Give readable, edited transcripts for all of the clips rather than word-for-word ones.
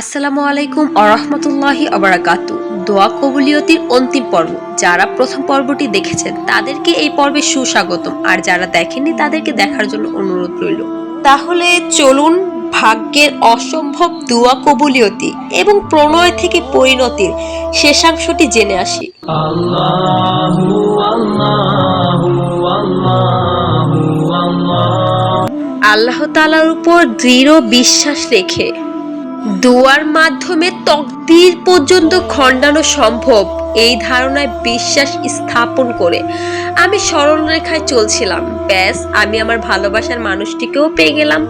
আসসালামু আলাইকুম আরহামতুল্লাহি আবারাকাতু। দোয়া কবুলিয়তির অন্তিম পর্ব। যারা প্রথম পর্বটি দেখেছেন তাদেরকে এই পর্বে সুস্বাগতম, আর যারা দেখেননি তাদেরকে দেখার জন্য অনুরোধ রইল। তাহলে চলুন ভাগ্যের অসম্ভব দোয়া কবুলিয়তি এবং প্রণয় থেকে পরিণতির শেষাংশটি জেনে আসি। আল্লাহু আল্লাহু আল্লাহু আল্লাহ। আল্লাহ তাআলার উপর দৃঢ় বিশ্বাস রেখে দোয়ার মাধ্যমে তকদির পর্যন্ত খণ্ডানো সম্ভব, এই ধারণায় বিশ্বাস স্থাপন করে আমি সরলরেখায় চলছিলাম। ব্যাস, আমি আমার ভালোবাসার মানুষটিকেও পেয়ে গেলাম।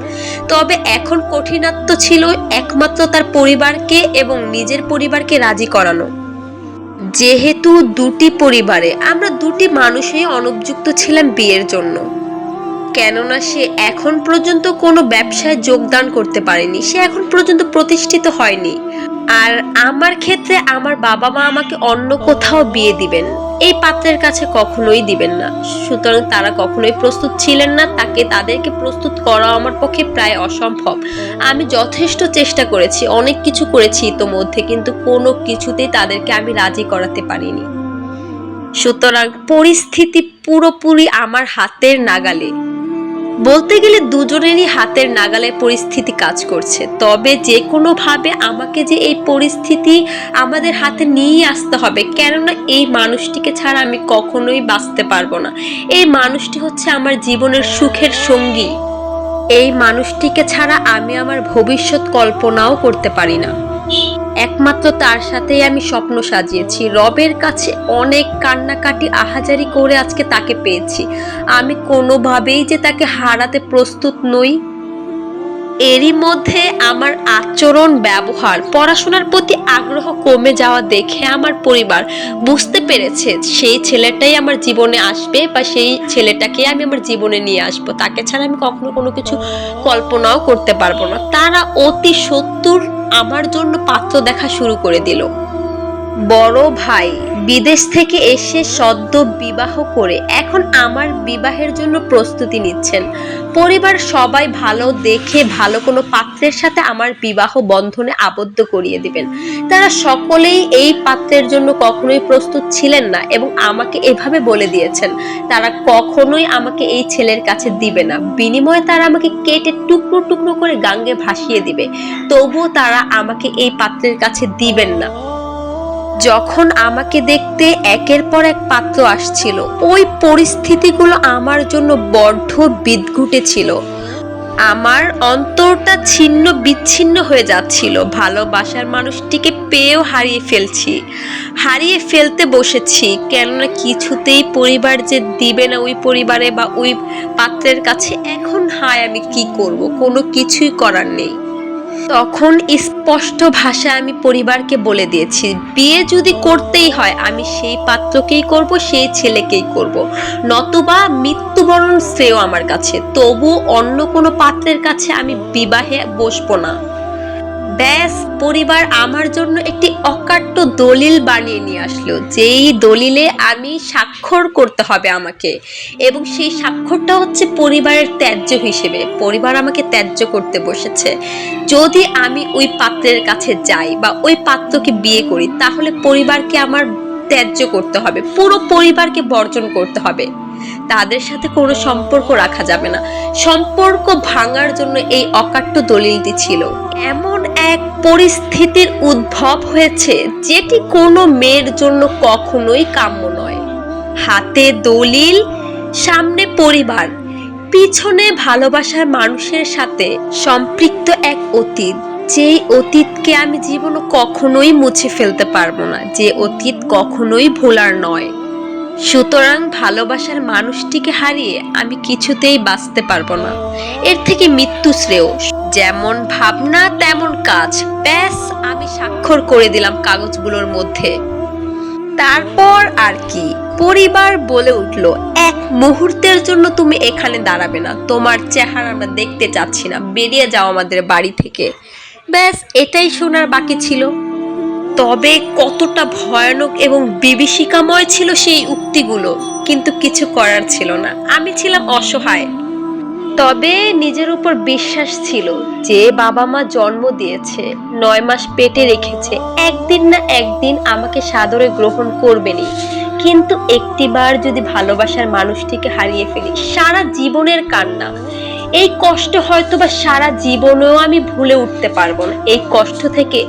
তবে এখন কঠিনাত্ম ছিল একমাত্র তার পরিবারকে এবং নিজের পরিবারকে রাজি করানো। যেহেতু দুটি পরিবারে আমরা দুটি মানুষই অনুপযুক্ত ছিলাম বিয়ের জন্য, কেননা সে এখন পর্যন্ত কোনো ব্যবসায় যোগদান করতে পারেনি, সে এখন পর্যন্ত প্রতিষ্ঠিত হয়নি। আর আমার ক্ষেত্রে আমার বাবা মা আমাকে অন্য কোথাও বিয়ে দিবেন, এই পাত্রের কাছে কখনোই দিবেন না। সুতরাং তারা কখনোই প্রস্তুত ছিলেন না, তাদেরকে প্রস্তুত করা আমার পক্ষে প্রায় অসম্ভব। আমি যথেষ্ট চেষ্টা করেছি, অনেক কিছু করেছি ইতোমধ্যে, কিন্তু কোনো কিছুতেই তাদেরকে আমি রাজি করাতে পারিনি। সুতরাং পরিস্থিতি পুরোপুরি আমার হাতের নাগালে, বলতে গেলে দুজনেরই হাতের নাগালে পরিস্থিতি কাজ করছে। তবে যে কোনোভাবে আমাকে যে এই পরিস্থিতি আমাদের হাতে নিয়ে আসতে হবে, কেননা এই মানুষটিকে ছাড়া আমি কখনোই বাঁচতে পারবো না। এই মানুষটি হচ্ছে আমার জীবনের সুখের সঙ্গী। এই মানুষটিকে ছাড়া আমি আমার ভবিষ্যৎ কল্পনাও করতে পারি না। একমাত্র তার সাথেই আমি স্বপ্ন সাজিয়েছি। রবের কাছে অনেক কান্নাকাটি আহাজারি করে আজকে তাকে পেয়েছি। আমি কোনোভাবেই যে তাকে হারাতে প্রস্তুত নই। এরই মধ্যে আমার আচরণ, ব্যবহার, পড়াশোনার প্রতি আগ্রহ কমে যাওয়া দেখে আমার পরিবার বুঝতে পেরেছে সেই ছেলেটাই আমার জীবনে আসবে, বা সেই ছেলেটাকে আমি আমার জীবনে নিয়ে আসবো। তাকে ছাড়া আমি কখনো কোনো কিছু কল্পনাও করতে পারবো না। তারা অতি সত্বর আমার জন্য পাত্র দেখা শুরু করে দিল। বড় ভাই বিদেশ থেকে এসে সদ্য বিবাহ করে এখন আমার বিবাহের জন্য প্রস্তুতি নিচ্ছেন। পরিবার সবাই ভালো দেখে ভালো কোনো পাত্রের সাথে আমার বিবাহ বন্ধনে আবদ্ধ করিয়ে দিবেন। তারা সকলেই এই পাত্রের জন্য কখনোই প্রস্তুত ছিলেন না এবং আমাকে এভাবে বলে দিয়েছেন তারা কখনোই আমাকে এই ছেলের কাছে দিবে না। বিনিময়ে তারা আমাকে কেটে টুকরো টুকরো করে গাঙ্গে ভাসিয়ে দিবে, তবুও তারা আমাকে এই পাত্রের কাছে দিবেন না। যখন আমাকে দেখতে একের পর এক পাত্র আসছিল, ওই পরিস্থিতিগুলো আমার জন্য বড্ড বিদঘুটে ছিল। আমার অন্তরটা ছিন্ন বিচ্ছিন্ন হয়ে যাচ্ছিল। ভালোবাসার মানুষটিকে পেয়েও হারিয়ে ফেলতে বসেছি, কেননা কিছুতেই পরিবার যে দিবে না ওই পরিবারে বা ওই পাত্রের কাছে। এখন হায় আমি কি করব, কোনো কিছুই করার নেই। তখন স্পষ্ট ভাষায় আমি পরিবারকে বলে দিয়েছি, বিয়ে যদি করতেই হয় আমি সেই পাত্রকেই করব, সেই ছেলেকেই করব, নতুবা মৃত্যুবরণ শ্রেয় আমার কাছে। তবু অন্য কোনো পাত্রের কাছে আমি বিবাহে বসবো না। ব্যাস, পরিবার আমার জন্য একটি অকাট্য দলিল বানিয়ে নিয়ে আসলো, যেই দলিলে আমি স্বাক্ষর করতে হবে আমাকে, এবং সেই স্বাক্ষরটা হচ্ছে পরিবারের ত্যায্য হিসেবে। পরিবার আমাকে ত্যায্য করতে বসেছে। যদি আমি ওই পাত্রের কাছে যাই বা ওই পাত্রকে বিয়ে করি, তাহলে পরিবারকে আমার ত্যায্য করতে হবে, পুরো পরিবারকে বর্জন করতে হবে। তাদের সাথে কোনো সম্পর্ক রাখা যাবে না। সম্পর্ক ভাঙার জন্য এই অকাট্য দলিলটি ছিল। এমন এক পরিস্থিতির উদ্ভব হয়েছে যেটি কোনো মেয়ের জন্য কখনোই কাম্য নয়। হাতে দলিল, সামনে পরিবার, পিছনে ভালোবাসার মানুষের সাথে সম্পৃক্ত এক অতীত, যেই অতীতকে আমি জীবনে কখনোই মুছে ফেলতে পারবো না, যে অতীত কখনোই ভোলার নয়। সুতরাং ভালোবাসার মানুষটিকে হারিয়ে আমি কিছুতেই বাঁচতে পারবো না। এর থেকে মৃত্যু শ্রেয়। যেমন ভাবনা তেমন কাজ। ব্যাস, আমি স্বাক্ষর করে দিলাম কাগজগুলোর মধ্যে। তারপর আর কি, পরিবার বলে উঠল, এক মুহূর্তের জন্য তুমি এখানে দাঁড়াবে না, তোমার চেহারা আমরা দেখতে চাচ্ছি না, বেরিয়ে যাও আমাদের বাড়ি থেকে। ব্যাস, এটাই শোনার বাকি ছিল। তবে কতটা ভয়ানক এবং বিভীষিকাময় ছিল সেই উক্তিগুলো, কিন্তু কিছু করার ছিল না। আমি ছিলাম অসহায়। তবে নিজের উপর বিশ্বাস ছিল যে বাবা মা জন্ম দিয়েছে, 9 মাস পেটে রেখেছে, একদিন না একদিন আমাকে সাদরে গ্রহণ করবেনই। কিন্তু একটিবার যদি ভালোবাসার মানুষটিকে হারিয়ে ফেলি, সারা জীবনের কান্না, এই কষ্ট হয়তোবা সারা জীবনেও আমি ভুলে উঠতে পারবো না। এই কষ্ট থেকে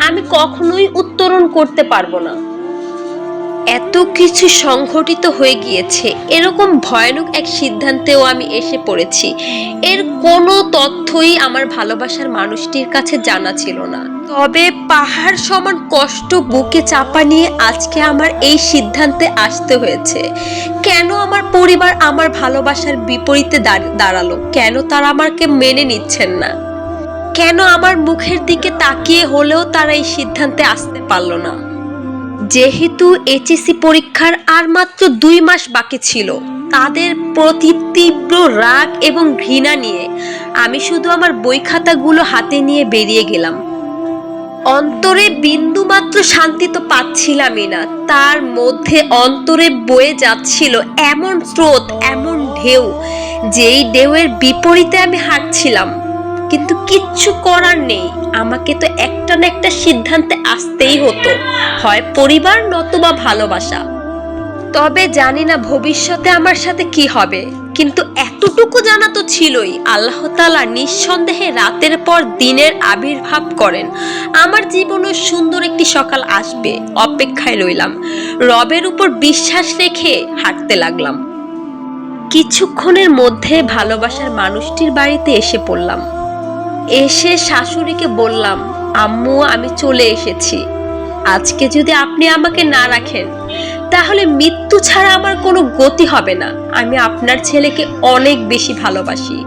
আমি কখনোই উত্তরণ করতে পারবো না। এত কিছু সংঘটিত হয়ে গিয়েছে, এরকম ভয়ানক এক সিদ্ধান্তেও আমি এসে পড়েছি। এর কোনো তথ্যই আমার ভালোবাসার মানুষটির কাছে জানা ছিল না। তবে পাহাড় সমান কষ্ট বুকে চাপা নিয়ে আজকে আমার এই সিদ্ধান্তে আসতে হয়েছে। কেন আমার পরিবার আমার ভালোবাসার বিপরীতে দাঁড়ালো? কেন তারা আমাকে মেনে নিচ্ছেন না? কেন আমার মুখের দিকে তাকিয়ে হলেও তারা এই সিদ্ধান্তে আসতে পারলো না? যেহেতু এইচএসসি পরীক্ষার আর মাত্র 2 মাস বাকি ছিল, তাদের প্রতি তীব্র রাগ এবং ঘৃণা নিয়ে আমি শুধু আমার বই খাতাগুলো হাতে নিয়ে বেরিয়ে গেলাম। অন্তরে বিন্দু মাত্র শান্তি তো পাচ্ছিলামই না, তার মধ্যে অন্তরে বয়ে যাচ্ছিল এমন স্রোত, এমন ঢেউ, যেই ঢেউয়ের বিপরীতে আমি হাঁটছিলাম। কিন্তু কিচ্ছু করার নেই, আমাকে তো একটা না একটা সিদ্ধান্তে আসতেই হতো, হয় পরিবার নতুবা ভালোবাসা। তবে জানি না ভবিষ্যতে আমার সাথে কি হবে, কিন্তু এতটুকু জানা তো ছিলই, আল্লাহ তাআলা নিঃসন্দেহে রাতের পর দিনের আবির্ভাব করেন। আমার জীবনে সুন্দর একটি সকাল আসবে, অপেক্ষায় রইলাম। রবের উপর বিশ্বাস রেখে হাঁটতে লাগলাম। কিছুক্ষণের মধ্যে ভালোবাসার মানুষটির বাড়িতে এসে পড়লাম। এসে শাশুড়িকে বললাম, আম্মু আমি চলে এসেছি। আজকে যদি আপনি আমাকে না রাখেন, তাহলে মৃত্যু ছাড়া আমার কোনো গতি হবে না। আমি আপনার ছেলেকে অনেক বেশি ভালোবাসি,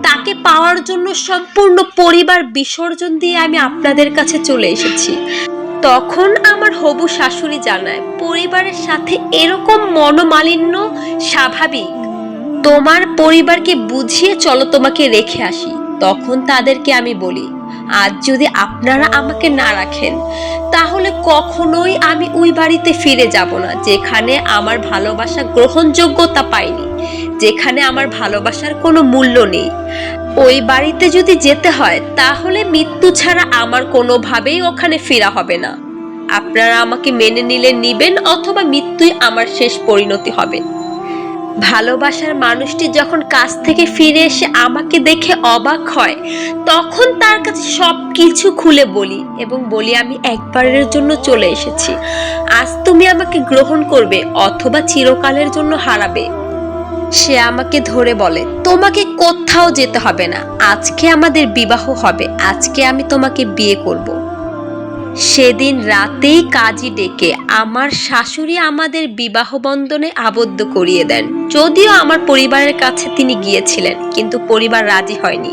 তাকে পাওয়ার জন্য সম্পূর্ণ পরিবার বিসর্জন দিয়ে আমি আপনাদের কাছে চলে এসেছি। তখন আমার হবু শাশুড়ি জানায়, পরিবারের সাথে এরকম মনোমালিন্য স্বাভাবিক, তোমার পরিবারকে বুঝিয়ে চলো তোমাকে রেখে আসি। তখন তাদেরকে আমি বলি, আজ যদি আপনারা আমাকে না রাখেন, তাহলে কখনোই আমি ওই বাড়িতে ফিরে যাব না যেখানে আমার ভালোবাসা গ্রহণযোগ্যতা পায়নি, যেখানে আমার ভালোবাসার কোনো মূল্য নেই। ওই বাড়িতে যদি যেতে হয়, তাহলে মৃত্যু ছাড়া আমার কোনোভাবেই ওখানে ফেরা হবে না। আপনারা আমাকে মেনে নিলে নিবেন, অথবা মৃত্যুই আমার শেষ পরিণতি হবে। ভালোবাসার মানুষটি যখন কাছ থেকে ফিরে এসে আমাকে দেখে অবাক হয়, তখন তার কাছে সবকিছু খুলে বলি এবং বলি, আমি একবারের জন্য চলে এসেছি, আজ তুমি আমাকে গ্রহণ করবে অথবা চিরকালের জন্য হারাবে। সে আমাকে ধরে বলে, তোমাকে কোথাও যেতে হবে না, আজকে আমাদের বিবাহ হবে, আজকে আমি তোমাকে বিয়ে করব। সেদিন রাতেই কাজী ডেকে আমার শাশুড়ি আমাদের বিবাহ বন্ধনে আবদ্ধ করিয়ে দেন। যদিও আমার পরিবারের কাছে তিনি গিয়েছিলেন, কিন্তু পরিবার রাজি হয়নি।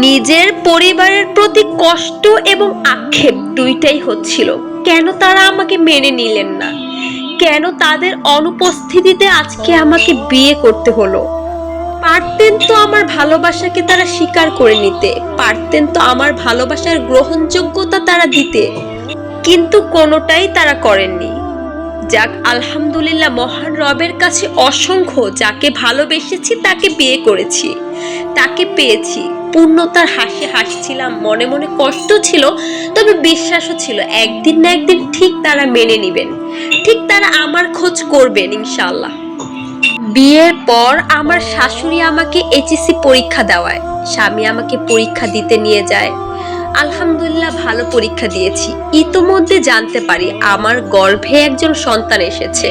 নিজের পরিবারের প্রতি কষ্ট এবং আক্ষেপ দুইটাই হচ্ছিল। কেন তারা আমাকে মেনে নিলেন না? কেন তাদের অনুপস্থিতিতে আজকে আমাকে বিয়ে করতে হলো? পারতেন তো আমার ভালোবাসাকে তারা স্বীকার করে নিতে, পারতেন তো আমার ভালোবাসার গ্রহণযোগ্যতা তারা দিতে, কিন্তু কোনোটাই তারা করেননি। যাক, আলহামদুলিল্লাহ, মহান রবের কাছে অসংখ্য, যাকে ভালোবেসেছি তাকে বিয়ে করেছি, তাকে পেয়েছি। পূর্ণতার হাসি হাসছিলাম, মনে মনে কষ্ট ছিল, তবে বিশ্বাসও ছিল একদিন না একদিন ঠিক তারা মেনে নিবেন, ঠিক তারা আমার খোঁজ করবেন ইনশাআল্লাহ। বিয়ের পর আমার শাশুড়ি আমাকে এইচএসসি পরীক্ষা দেওয়ায়, স্বামী আমাকে পরীক্ষা দিতে নিয়ে যায়। আলহামদুলিল্লাহ ভালো পরীক্ষা দিয়েছি। ইতোমধ্যে জানতে পারি আমার গর্ভে একজন সন্তান এসেছে।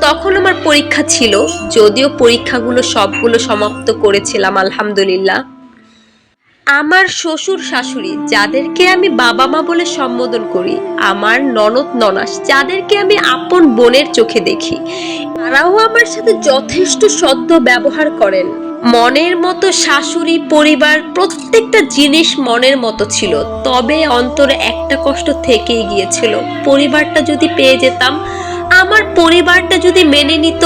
তখন আমার পরীক্ষা ছিল, যদিও পরীক্ষাগুলো সবগুলো সমাপ্ত করেছিলাম আলহামদুলিল্লাহ। আমার শ্বশুর শাশুড়ি, যাদেরকে আমি বাবা মা বলে সম্বোধন করি, আমার ননদ ননাস, যাদেরকে আমি আপন বোনের চোখে দেখি, তারাও আমার সাথে যথেষ্ট সদ্য ব্যবহার করেন। মনের মতো শাশুড়ি, পরিবার, প্রত্যেকটা জিনিস মনের মতো ছিল। তবে অন্তরে একটা কষ্ট থেকেই গিয়েছিল, পরিবারটা যদি পেয়ে যেতাম, আমার পরিবারটা যদি মেনে নিত।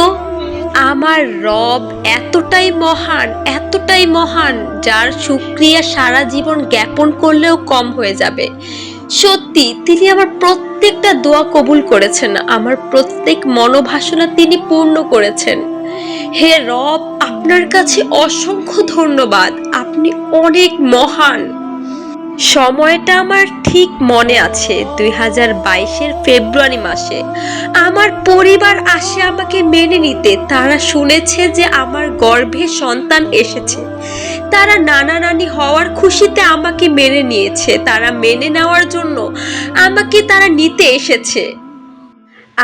আমার রব এতটাই মহান, এতটাই মহান, যার শুকরিয়া সারা জীবন জ্ঞাপন করলেও কম হয়ে যাবে। সত্যি তিনি আমার প্রত্যেকটা দোয়া কবুল করেছেন, আমার প্রত্যেক মনোবাসনা তিনি পূর্ণ করেছেন। হে রব, আপনার কাছে অসংখ্য ধন্যবাদ। আপনি অনেক মহান। সময়টা আমার ঠিক মনে আছে, 2022-এর ফেব্রুয়ারি মাসে আমার পরিবার আসে আমাকে মেনে নিতে। তারা শুনেছে যে আমার গর্ভে সন্তান এসেছে। তারা নানা নানি হওয়ার খুশিতে আমাকে মেনে নিয়েছে। তারা মেনে নেওয়ার জন্য আমাকে তারা নিতে এসেছে।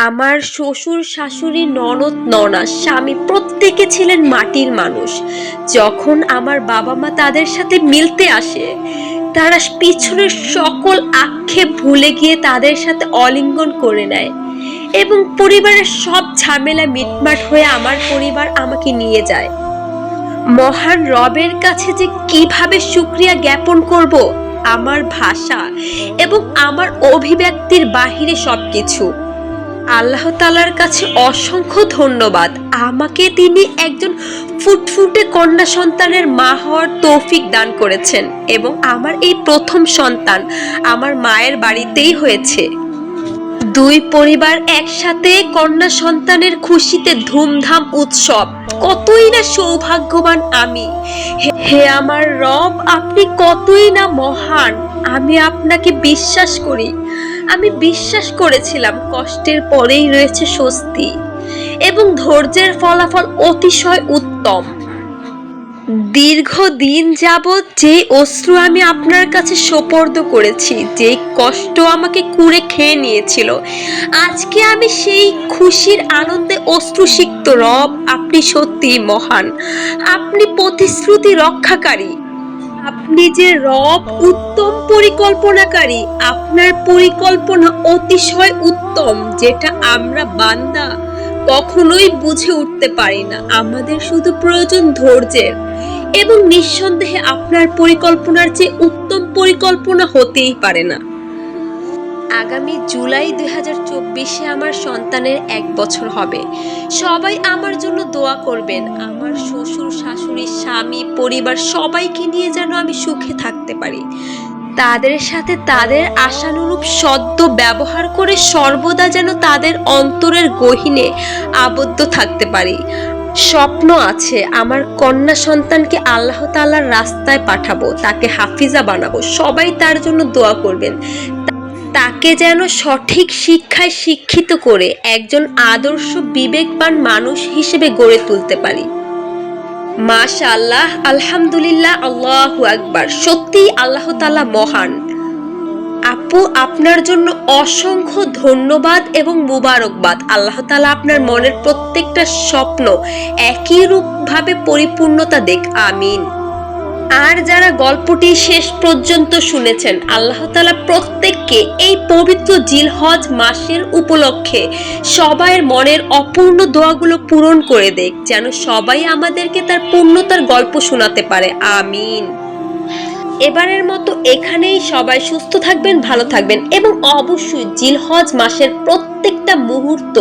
আমার শ্বশুর শাশুড়ি ননদ ননাস স্বামী প্রত্যেকে ছিলেন মাটির মানুষ। যখন আমার বাবা মা তাদের সাথে মিলতে আসে, তারা পিছনের সকল আক্ষেপ ভুলে গিয়ে তাদের সাথে অলিঙ্গন করে নেয় এবং পরিবারের সব ঝামেলা মিটমাট হয়ে আমার পরিবার আমাকে নিয়ে যায়। মহান রবের কাছে যে কিভাবে শুকরিয়া জ্ঞাপন করব, আমার ভাষা এবং আমার অভিব্যক্তির বাহিরে সবকিছু। আল্লাহ তাআলার কাছে অসংখ্য ধন্যবাদ। আমাকে তিনি একজন ফুটফুটে কন্যা সন্তানের মা হওয়ার তৌফিক দান করেছেন এবং আমার এই প্রথম সন্তান আমার মায়ের বাড়িতেই হয়েছে। দুই পরিবার একসাথে কন্যা সন্তানের খুশিতে ধুমধাম উৎসব। কতই না সৌভাগ্যবান আমি। হে আমার রব, আপনি কতই না মহান। আমি আপনাকে বিশ্বাস করি। আমি বিশ্বাস করেছিলাম কষ্টের পরেই রয়েছে স্বস্তি এবং ধৈর্যের ফলাফল অতিশয় উত্তম। দীর্ঘদিন যাবৎ যে অশ্রু আমি আপনার কাছে সোপর্দ করেছি, যে কষ্ট আমাকে কুড়ে খেয়ে নিয়েছিল, আজকে আমি সেই খুশির আনন্দে অশ্রুসিক্ত। রব, আপনি সত্যিই মহান। আপনি প্রতিশ্রুতি রক্ষাকারী। আপনি যে রব, উত্তম পরিকল্পনাকারী। আপনার পরিকল্পনা অতিশয় উত্তম, যেটা আমরা বান্দা কখনোই বুঝে উঠতে পারি না। আমাদের শুধু প্রয়োজন ধৈর্যের এবং নিঃসন্দেহে আপনার পরিকল্পনার চেয়ে উত্তম পরিকল্পনা হতেই পারে না। আগামী জুলাই 2024-এ আমার সন্তানের 1 বছর হবে। সবাই আমার জন্য দোয়া করবেন। আমার শ্বশুর শাশুড়ি স্বামী পরিবার সবাইকে নিয়ে যেন আমি সুখে থাকতে পারি। তাদের সাথে তাদের আশানুরূপ সদ্য ব্যবহার করে সর্বদা যেন তাদের অন্তরের গহীনে আবদ্ধ থাকতে পারি। স্বপ্ন আছে আমার কন্যা সন্তানকে আল্লাহ তাআলার রাস্তায় পাঠাবো, তাকে হাফিজা বানাবো। সবাই তার জন্য দোয়া করবেন। তাকে যেন সঠিক শিক্ষায় শিক্ষিত করে একজন আদর্শ বিবেকবান মানুষ হিসেবে গড়ে তুলতে পারি। মাশাআল্লাহ, আলহামদুলিল্লাহ, আল্লাহু আকবার। সত্যিই আল্লাহ তাআলা মহান। আপু, আপনার জন্য অসংখ্য ধন্যবাদ এবং মুবারকবাদ। আল্লাহ তাআলা আপনার মনের প্রত্যেকটা স্বপ্ন একই রূপভাবে পরিপূর্ণতা দেখ, আমিন। আর যারা গল্পটি শেষ পর্যন্ত শুনেছেন, আল্লাহ তাআলা প্রত্যেককে এই পবিত্র জিলহজ মাসের উপলক্ষে সবার মনের অপূর্ণ দোয়াগুলো পূরণ করে দেখ, যেন সবাই আমাদেরকে তার পূর্ণতার গল্প শোনাতে পারে, আমিন। এবারের মতো এখানেই। সবাই সুস্থ থাকবেন, ভালো থাকবেন এবং অবশ্যই জিলহজ মাসের প্রত্যেকটা মুহূর্ত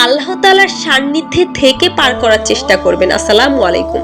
আল্লাহ তাআলার সান্নিধ্যে থেকে পার করার চেষ্টা করবেন। আসসালামু আলাইকুম।